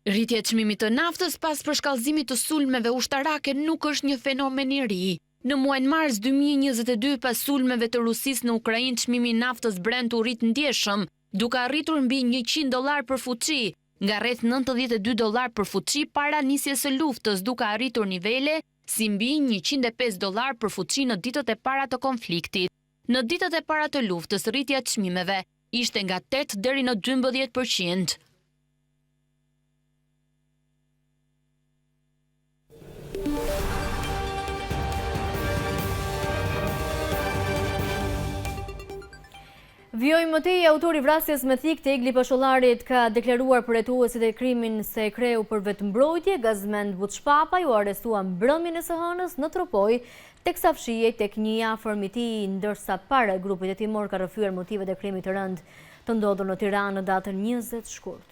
Rritja e çmimit të naftës pas përshkallëzimit të sulmeve ushtarake nuk është një fenomen i ri. Në muajin mars 2022, pas sulmeve të Rusisë në Ukrainë, çmimi i naftës Brent u rrit ndjeshëm, duke arritur mbi $100 për fuçi, nga rreth $92 për fuçi para nisjes së luftës, duke arritur nivele si mbi $105 për fuçi në ditët e para të konfliktit. Në ditët e para të luftës, rritja e çmimeve ishte nga 8 deri në 12%. Vjoj Mëtej, autori vrasjes me thik të Egli Pashollarit, ka deklaruar përhetuesit e krimin se kreu për vetëmbrojtje. Gazmend Buçpapaj u arrestua mbrëmjen e së hënës në Tropoj, teksa fshihej tek një afërm i tij, ndërsa para grupit hetimor ka rrëfyer motivet e krimit të rënd të ndodhur në Tiranë në datën 20 shkurt.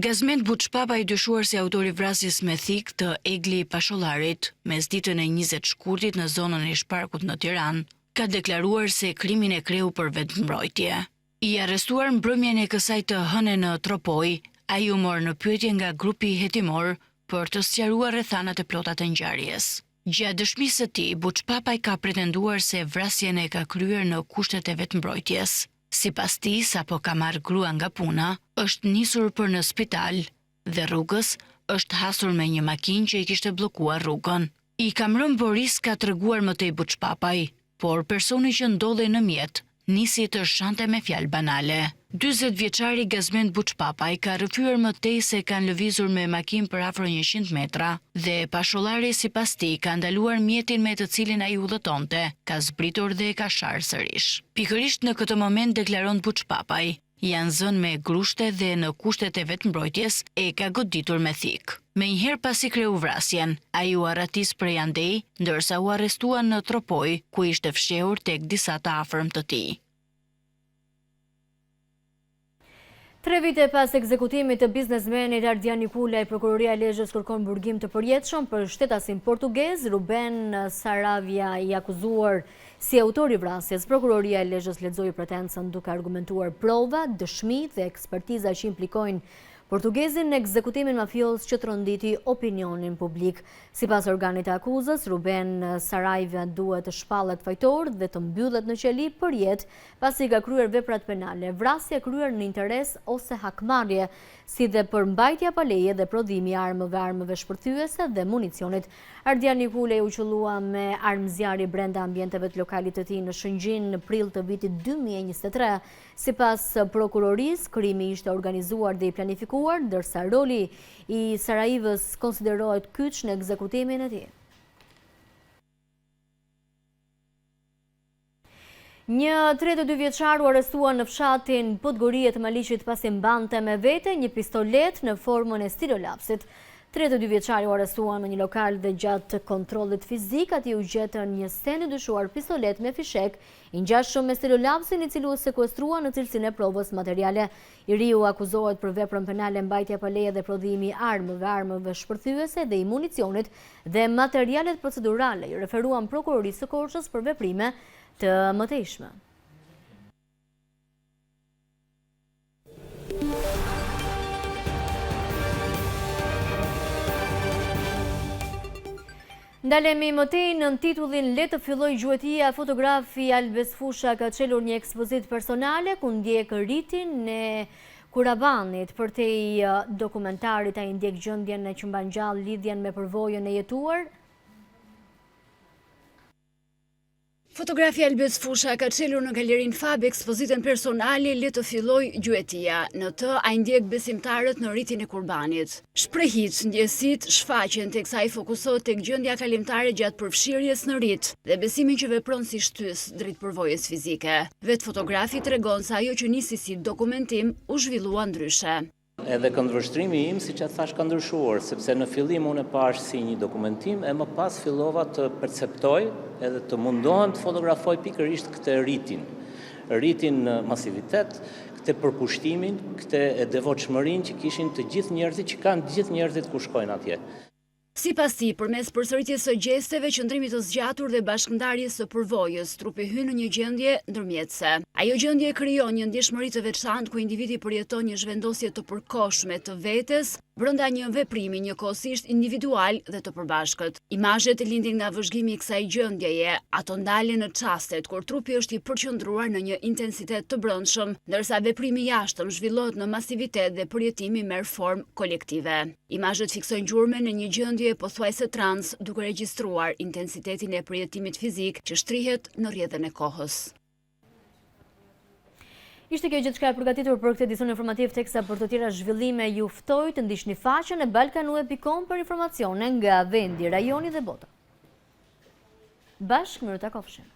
Gazmend Buçpapaj, dyshuar si autori vrasjes me thik të Egli Pashollarit, mesditën e 20 shkurtit në zonën e Shparkut në Tiranë, ka deklaruar se krimin e kreu për vetëmbrojtje. I arrestuar mbrëmjen e kësaj të hëne në Tropoj, ai u mor në pyetje nga grupi hetimor për të sqaruar rrethanat e plota të ngjarjes. Gjatë dëshmisë së tij, Buçpapaj ka pretenduar se vrasjen e ka kryer në kushtet e vetëmbrojtjes. Sipas tij, sapo ka marrë grua nga puna, është nisur për në spital dhe rrugës është hasur me një makinë që i kishte bllokuar rrugën. I kam rënë Boris, ka treguar Mëtej Buçpapaj, por personi që ndodhej në mjet nisi të shante me fjalë banale. 40 vjeçari Gazmend Buçpapaj ka rrëfyer më tej se kanë lëvizur me makinë për afër 100 metra dhe Pashollari sipas tij ka ndaluar mjetin me të cilin ai udhëtonte, ka zbritur dhe e ka sharë sërish. Pikërisht në këtë moment, deklaron Buçpapaj, janë zënë me grushte dhe në kushtet e vetëmbrojtjes e ka goditur me thik. Menjëherë pasi kreu vrasjen, ai u arratis prej andej, ndërsa u arrestua në Tropoj, ku ishte fshehur tek disa të afërm të tij. 3 vite pas ekzekutimit të biznesmenit Ardian Nikulaj, prokuroria e Lezhës kërkon burgim të përjetshëm për shtetasin portugez. Ruben Saravia, i akuzuar si autor i vrasjes. Prokuroria e Lezhës lexoi pretensën duke argumentuar prova, dëshmi dhe ekspertiza që implikojnë portugezin në ekzekutimin mafios që tronditi opinionin publik. Sipas organit të akuzës, Ruben Saravia duhet të shpallet fajtor dhe të mbyllet në qeli për jetë pasi ka kryer veprat penale, vrasje kryer në interes ose hakmarrje, si dhe për mbajtja pa leje dhe prodhimi i armëve shpërthyese dhe municionit. Ardian Nikulaj u qellua me armëzjarri brenda ambienteve të lokalit të tij në Shëngjin në prill të vitit 2023. Sipas prokurorisë, krimi ishte organizuar dhe i planifikuar, ndërsa roli i Sarajevës konsiderohet kyç në ekzekutimin e tij. Një 32 vjeçar u arrestua në fshatin Podgorie të Maliqit pasi mbante me vete një pistolet në formën e stilolapsit. 32 vjeçari u arrestua në një lokal dhe gjatë kontrollit fizik atij u gjetën një sten i dyshuar pistolet me fishek i ngjashëm me stilolapsin, i cili u sekuestrua në cilësinë e provës materiale. I riu akuzohet për veprën penale mbajtja pa leje dhe prodhimi i armëve shpërthyese dhe i municionit dhe materialet procedurale, i referuan prokurorisë së Korçës për veprime të mëtejshme. Ndalemi mëtej në titullin Le të filloj gjuetia. Fotografi Albes Fusha ka çelur një ekspozit personale ku ndjek rritin e Kurabanit. Përtej dokumentarit ai ndjek gjendjen që mban gjallë lidhjen me përvojën e jetuar. Fotografi Albes Fusha ka çelur në galerin Fab ekspozitën personale Le të filloj gjuetia. Në të ai ndjek besimtarët në rritin e kurbanit. Shprehit, ndjesit shfaqen teksa ai fokusohet tek gjendja kalimtare gjatë përfshirjes në rit dhe besimin që vepron si shtys drejt përvojës fizike. Vet fotografi tregon se ajo që nisi si dokumentim u zhvillua ndryshe. Edhe këndvështrimi im, si që thash, ka ndryshuar, sepse në fillim unë e pash si një dokumentim, e më pas fillova të perceptoj edhe të mundohem të fotografoj pikërisht këtë rritin në masivitet, këtë përkushtimin, këtë devotshmërinë që kishin të gjithë njerëzit, që kanë gjithë njerëzit ku shkojnë atje. Sipas tij, përmes përsëritjes së gjesteve, qëndrimit të zgjatur dhe bashkëndarjes së përvojës, trupi hyn në një gjendje ndërmjetëse. Ajo gjendje krijon një ndjeshmëri të veçantë ku individi përjeton një zhvendosje të përkohshme të vetes brenda një veprimi njëkohësisht individual dhe të përbashkët. Imazhet lindin nga vëzhgimi i kësaj gjendjeje, ato ndalen në çastet kur trupi është i përqendruar në një intensitet të brendshëm, ndërsa veprimi i jashtëm zhvillohet në masivitet dhe përjetimi merr formë kolektive. Imazhet fiksojnë gjurmën në një gjendje pothuajse trans, duke regjistruar intensitetin e përjetimit fizik që shtrihet në rrjedhën e kohës. Ishte kjo gjithçka e përgatitur për këtë edicion informativ, teksa për të tjera zhvillime ju ftoj të ndiqni faqen e balkanue.com për informacione nga vendi, rajoni dhe bota. Bashkë, miru takofshim.